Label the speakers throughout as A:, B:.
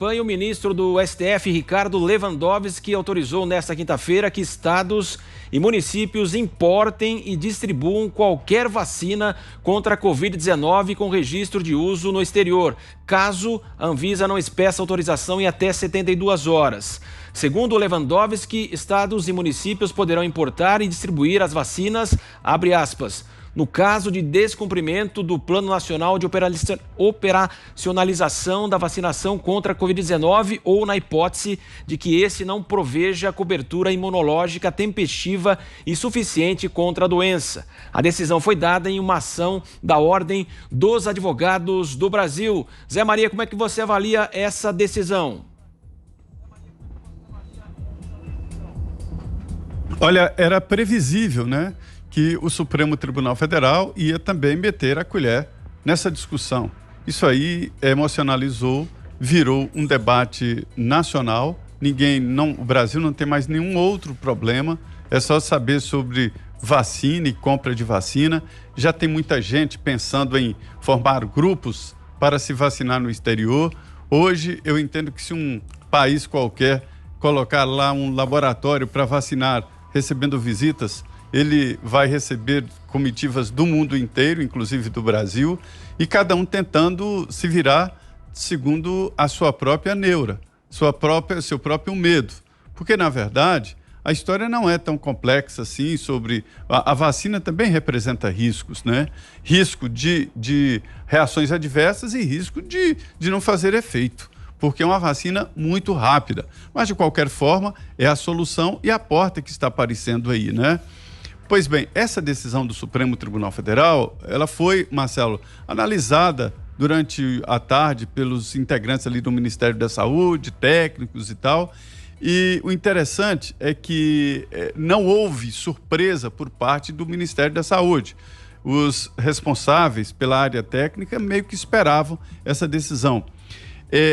A: O ministro do STF, Ricardo Lewandowski, autorizou nesta quinta-feira que estados e municípios importem e distribuam qualquer vacina contra a Covid-19 com registro de uso no exterior, caso a Anvisa não expeça autorização em até 72 horas. Segundo Lewandowski, estados e municípios poderão importar e distribuir as vacinas, abre aspas, no caso de descumprimento do Plano Nacional de Operacionalização da Vacinação contra a Covid-19 ou na hipótese de que esse não proveja cobertura imunológica tempestiva e suficiente contra a doença. A decisão foi dada em uma ação da Ordem dos Advogados do Brasil. Zé Maria, como é que você avalia essa decisão?
B: Olha, era previsível, né, que o Supremo Tribunal Federal ia também meter a colher nessa discussão. Isso aí emocionalizou, virou um debate nacional. O Brasil não tem mais nenhum outro problema, é só saber sobre vacina e compra de vacina. Já tem muita gente pensando em formar grupos para se vacinar no exterior. Hoje, eu entendo que se um país qualquer colocar lá um laboratório para vacinar, recebendo visitas, ele vai receber comitivas do mundo inteiro, inclusive do Brasil, e cada um tentando se virar segundo a sua própria neura, seu próprio medo. Porque, na verdade, a história não é tão complexa assim sobre... A vacina também representa riscos, né? Risco de reações adversas e risco de não fazer efeito, porque é uma vacina muito rápida. Mas, de qualquer forma, é a solução e a porta que está aparecendo aí, né? Pois bem, essa decisão do Supremo Tribunal Federal, ela foi, Marcelo, analisada durante a tarde pelos integrantes ali do Ministério da Saúde, técnicos e tal, e o interessante é que não houve surpresa por parte do Ministério da Saúde. Os responsáveis pela área técnica meio que esperavam essa decisão.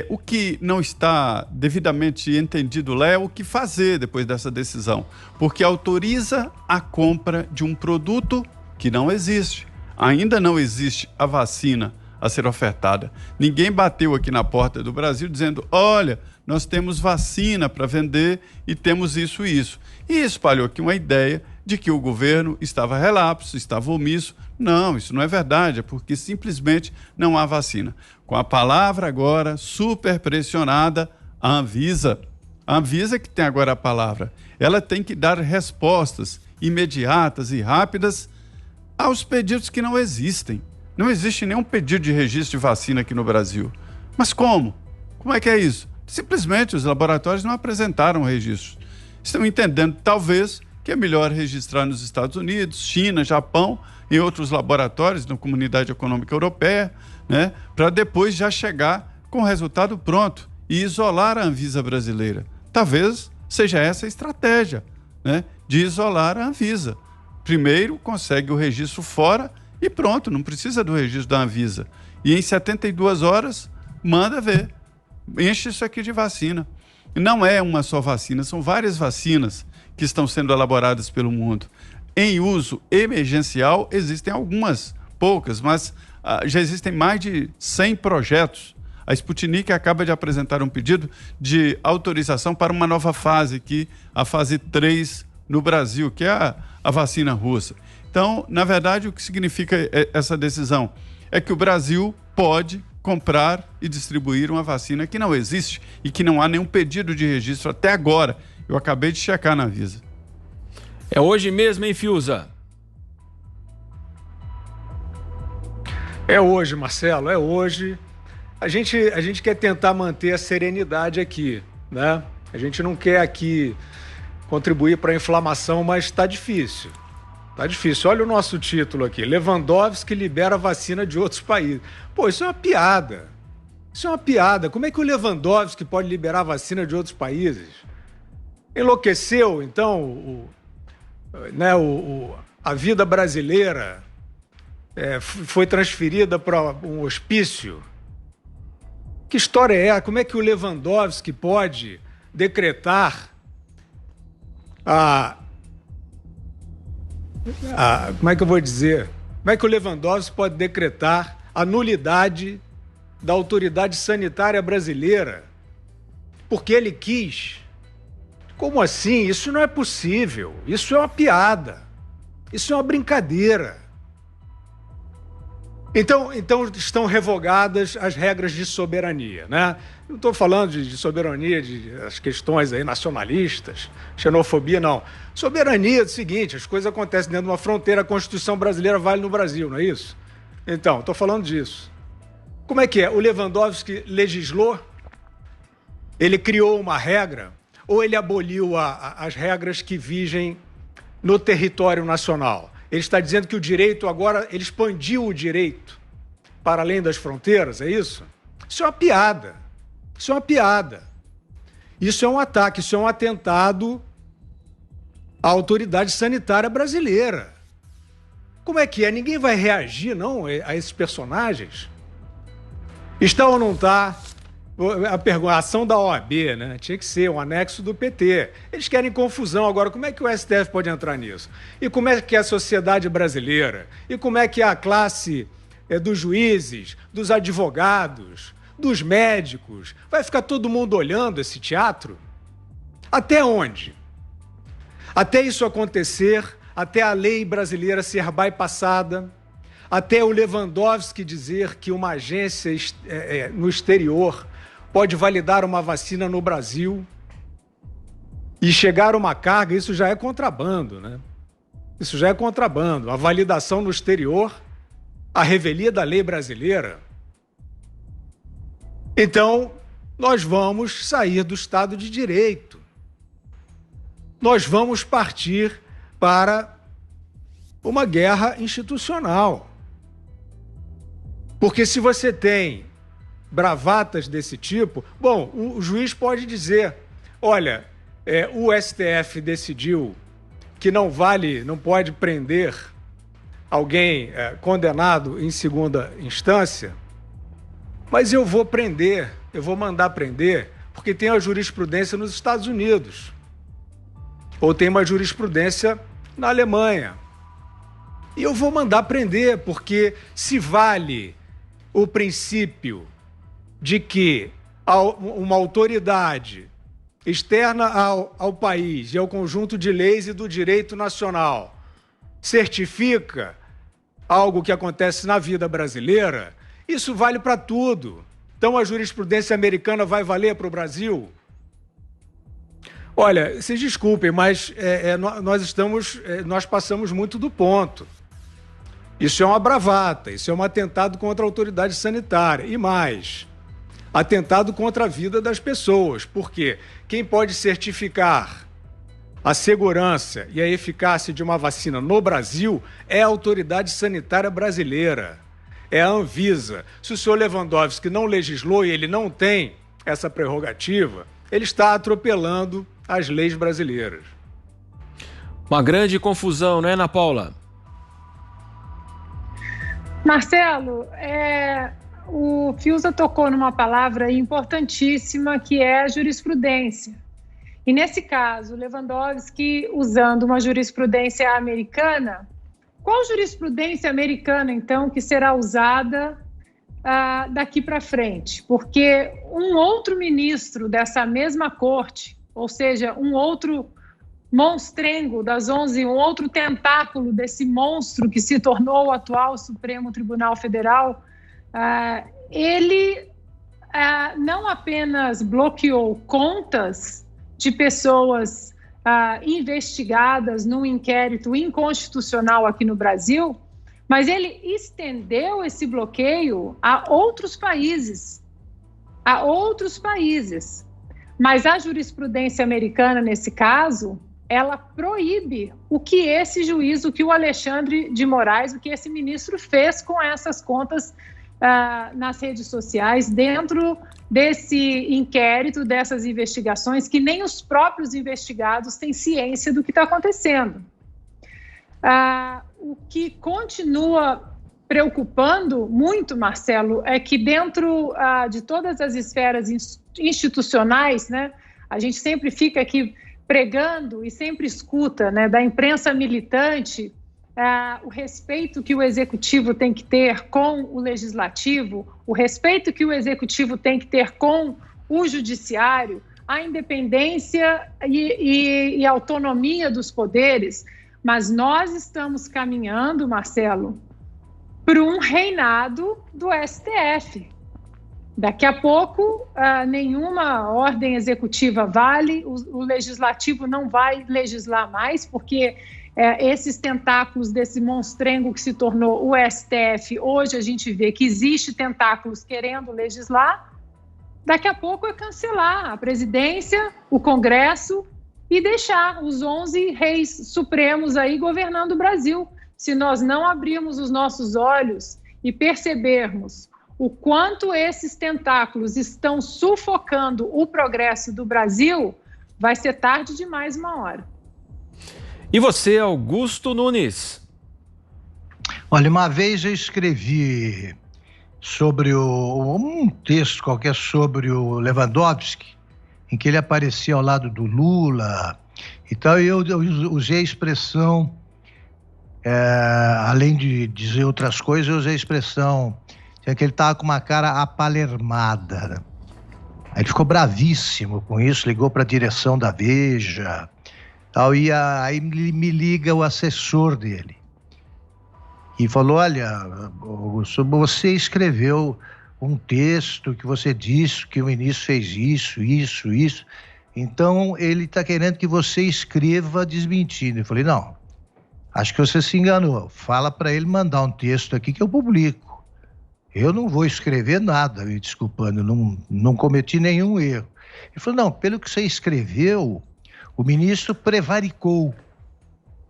B: O que não está devidamente entendido lá é o que fazer depois dessa decisão, porque autoriza a compra de um produto que não existe. Ainda não existe a vacina a ser ofertada. Ninguém bateu aqui na porta do Brasil dizendo, olha, nós temos vacina para vender e temos isso e isso. E espalhou aqui uma ideia de que o governo estava relapso, estava omisso. Não, isso não é verdade, é porque simplesmente não há vacina. Com a palavra agora super pressionada, a Anvisa que tem agora a palavra, ela tem que dar respostas imediatas e rápidas aos pedidos que não existem. Não existe nenhum pedido de registro de vacina aqui no Brasil. Mas como? Como é que é isso? Simplesmente os laboratórios não apresentaram registros. Estão entendendo, talvez, que é melhor registrar nos Estados Unidos, China, Japão, em outros laboratórios, na Comunidade Econômica Europeia, né, para depois já chegar com o resultado pronto e isolar a Anvisa brasileira. Talvez seja essa a estratégia, né, de isolar a Anvisa. Primeiro consegue o registro fora e pronto, não precisa do registro da Anvisa. E em 72 horas, manda ver, enche isso aqui de vacina. E não é uma só vacina, são várias vacinas que estão sendo elaboradas pelo mundo. Em uso emergencial, existem algumas, poucas, mas já existem mais de 100 projetos. A Sputnik acaba de apresentar um pedido de autorização para uma nova fase aqui, a fase 3 no Brasil, que é a vacina russa. Então, na verdade, o que significa essa decisão? É que o Brasil pode comprar e distribuir uma vacina que não existe e que não há nenhum pedido de registro até agora. Eu acabei de checar na Anvisa.
A: É hoje mesmo, hein, Fiuza?
C: É hoje, Marcelo, é hoje. A gente quer tentar manter a serenidade aqui, né? A gente não quer aqui contribuir para a inflamação, mas está difícil. Tá difícil. Olha o nosso título aqui. Lewandowski libera vacina de outros países. Pô, isso é uma piada. Isso é uma piada. Como é que o Lewandowski pode liberar vacina de outros países? Enlouqueceu, então, a vida brasileira foi transferida para um hospício? Que história é essa? Como é que o Lewandowski pode decretar como é que eu vou dizer? Como é que o Lewandowski pode decretar a nulidade da autoridade sanitária brasileira? porque ele quis. Como assim? Isso não é possível. Isso é uma piada. Isso é uma brincadeira. Então estão revogadas as regras de soberania, né? Não estou falando de soberania, as questões aí nacionalistas, xenofobia, não. Soberania é o seguinte, as coisas acontecem dentro de uma fronteira, a Constituição brasileira vale no Brasil, não é isso? Então, estou falando disso. Como é que é? O Lewandowski legislou? Ele criou uma regra? Ou ele aboliu as regras que vigem no território nacional? Ele está dizendo que o direito agora, ele expandiu o direito para além das fronteiras, é isso? Isso é uma piada. Isso é uma piada. Isso é um ataque, isso é um atentado à autoridade sanitária brasileira. Como é que é? Ninguém vai reagir, não, a esses personagens? Está ou não está? A ação da OAB, né? Tinha que ser um anexo do PT. Eles querem confusão agora. Como é que o STF pode entrar nisso? E como é que é a sociedade brasileira? E como é que é a classe dos juízes, dos advogados, dos médicos? Vai ficar todo mundo olhando esse teatro? Até onde? Até isso acontecer, até a lei brasileira ser bypassada, até o Lewandowski dizer que uma agência no exterior pode validar uma vacina no Brasil e chegar uma carga, isso já é contrabando, né? Isso já é contrabando. A validação no exterior, a revelia da lei brasileira. Então, nós vamos sair do Estado de Direito. Nós vamos partir para uma guerra institucional. Porque se você tem bravatas desse tipo, bom, o juiz pode dizer, olha, o STF decidiu que não pode prender alguém condenado em segunda instância, mas eu vou mandar prender, porque tem a jurisprudência nos Estados Unidos, ou tem uma jurisprudência na Alemanha, e eu vou mandar prender, porque se vale o princípio de que uma autoridade externa ao país e ao conjunto de leis e do direito nacional certifica algo que acontece na vida brasileira, isso vale para tudo. Então a jurisprudência americana vai valer para o Brasil? Olha, vocês desculpem, mas nós passamos muito do ponto. Isso é uma bravata, isso é um atentado contra a autoridade sanitária. E mais, atentado contra a vida das pessoas. Por quê? Quem pode certificar a segurança e a eficácia de uma vacina no Brasil é a autoridade sanitária brasileira, é a Anvisa. Se o senhor Lewandowski não legislou e ele não tem essa prerrogativa, ele está atropelando as leis brasileiras.
A: Uma grande confusão, não é, Ana Paula?
D: Marcelo, o Fiuza tocou numa palavra importantíssima que é a jurisprudência. E nesse caso, Lewandowski usando uma jurisprudência americana, qual jurisprudência americana, então, que será usada daqui para frente? Porque um outro ministro dessa mesma corte, ou seja, um outro monstrengo das 11, um outro tentáculo desse monstro que se tornou o atual Supremo Tribunal Federal, ele não apenas bloqueou contas de pessoas investigadas num inquérito inconstitucional aqui no Brasil, mas ele estendeu esse bloqueio a outros países. Mas a jurisprudência americana, nesse caso, ela proíbe o que esse juiz, o que o Alexandre de Moraes, o que esse ministro fez com essas contas nas redes sociais, dentro desse inquérito, dessas investigações, que nem os próprios investigados têm ciência do que está acontecendo. O que continua preocupando muito, Marcelo, é que dentro de todas as esferas institucionais, né, a gente sempre fica aqui pregando e sempre escuta, né, da imprensa militante, o respeito que o executivo tem que ter com o legislativo, o respeito que o executivo tem que ter com o judiciário, a independência e autonomia dos poderes, mas nós estamos caminhando, Marcelo, para um reinado do STF. Daqui a pouco, nenhuma ordem executiva vale, o legislativo não vai legislar mais, porque esses tentáculos desse monstrengo que se tornou o STF, hoje a gente vê que existe tentáculos querendo legislar. Daqui a pouco é cancelar a presidência, o Congresso e deixar os 11 reis supremos aí governando o Brasil. Se nós não abrirmos os nossos olhos e percebermos o quanto esses tentáculos estão sufocando o progresso do Brasil, vai ser tarde demais uma hora.
A: E você, Augusto Nunes?
E: Olha, uma vez eu escrevi sobre um texto qualquer sobre o Lewandowski, em que ele aparecia ao lado do Lula e tal, e eu usei a expressão, além de dizer outras coisas, eu usei a expressão que ele estava com uma cara apalermada, né? Aí ele ficou bravíssimo com isso, ligou para a direção da Veja, tal, e aí me liga o assessor dele e falou: olha, Augusto, você escreveu um texto que você disse que o ministro fez isso, então ele está querendo que você escreva desmentindo. Eu falei: não, acho que você se enganou, fala para ele mandar um texto aqui que eu publico. Eu não vou escrever nada, me desculpando, não cometi nenhum erro. Ele falou: não, pelo que você escreveu, o ministro prevaricou.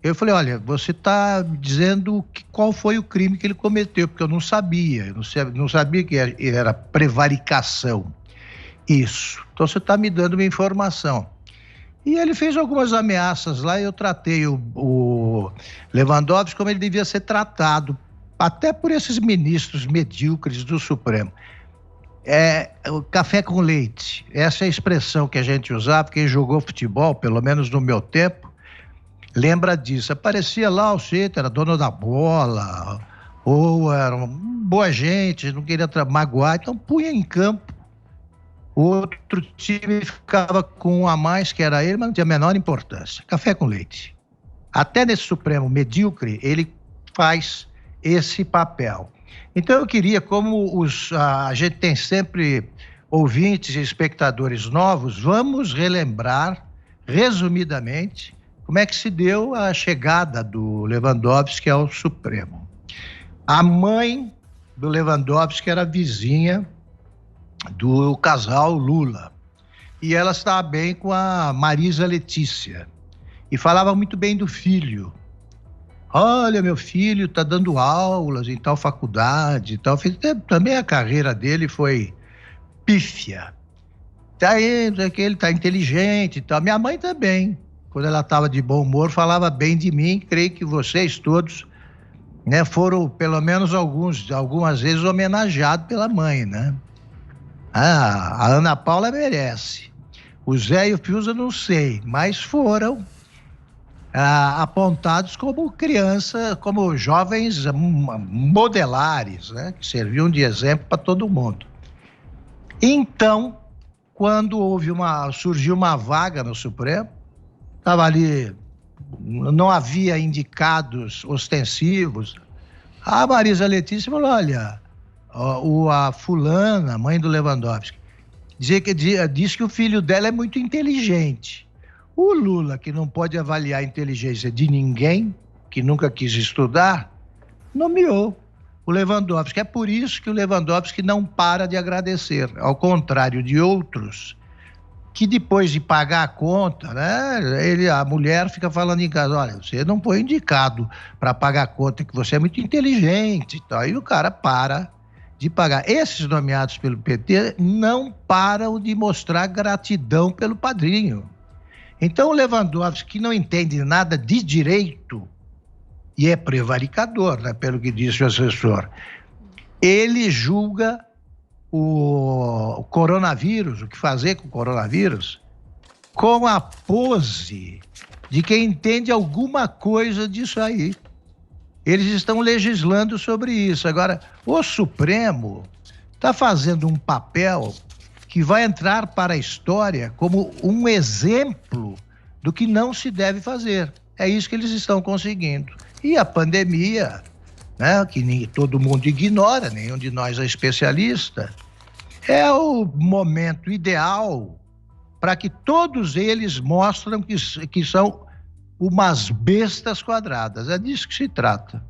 E: Eu falei: olha, você está dizendo qual foi o crime que ele cometeu, porque eu não sabia que era prevaricação. Isso. Então você está me dando uma informação. E ele fez algumas ameaças lá e eu tratei o Lewandowski como ele devia ser tratado, até por esses ministros medíocres do Supremo. O café com leite, essa é a expressão que a gente usava, quem jogou futebol, pelo menos no meu tempo, lembra disso. Aparecia lá o sujeito, era dono da bola, ou era boa gente, não queria magoar, então punha em campo. O outro time ficava com um a mais, que era ele, mas não tinha a menor importância. Café com leite. Até nesse Supremo medíocre, ele faz esse papel. Então eu queria, como a gente tem sempre ouvintes e espectadores novos, vamos relembrar, resumidamente, como é que se deu a chegada do Lewandowski ao Supremo. A mãe do Lewandowski era vizinha do casal Lula, e ela estava bem com a Marisa Letícia, e falava muito bem do filho. Olha, meu filho está dando aulas em tal faculdade e tal. Também a carreira dele foi pífia. Ele está inteligente e tal. Minha mãe também, quando ela estava de bom humor, falava bem de mim. Creio que vocês todos, né, foram, pelo menos algumas vezes, homenageados pela mãe, né? A Ana Paula merece. O Zé e o Fiuza não sei, mas foram apontados como criança, como jovens modelares, né, que serviam de exemplo para todo mundo. Então, quando surgiu uma vaga no Supremo, estava ali, não havia indicados ostensivos, a Marisa Letícia falou: olha, a fulana, mãe do Lewandowski, diz que o filho dela é muito inteligente. O Lula, que não pode avaliar a inteligência de ninguém, que nunca quis estudar, nomeou o Lewandowski. É por isso que o Lewandowski não para de agradecer, ao contrário de outros, que depois de pagar a conta, né, a mulher fica falando em casa: olha, você não foi indicado para pagar a conta, que você é muito inteligente e tal. E o cara para de pagar. Esses nomeados pelo PT não param de mostrar gratidão pelo padrinho. Então o Lewandowski, que não entende nada de direito, e é prevaricador, né, pelo que disse o assessor, ele julga o coronavírus, o que fazer com o coronavírus, com a pose de quem entende alguma coisa disso aí. Eles estão legislando sobre isso. Agora, o Supremo está fazendo um papel que vai entrar para a história como um exemplo do que não se deve fazer. É isso que eles estão conseguindo. E a pandemia, né, que todo mundo ignora, nenhum de nós é especialista, é o momento ideal para que todos eles mostrem que são umas bestas quadradas. É disso que se trata.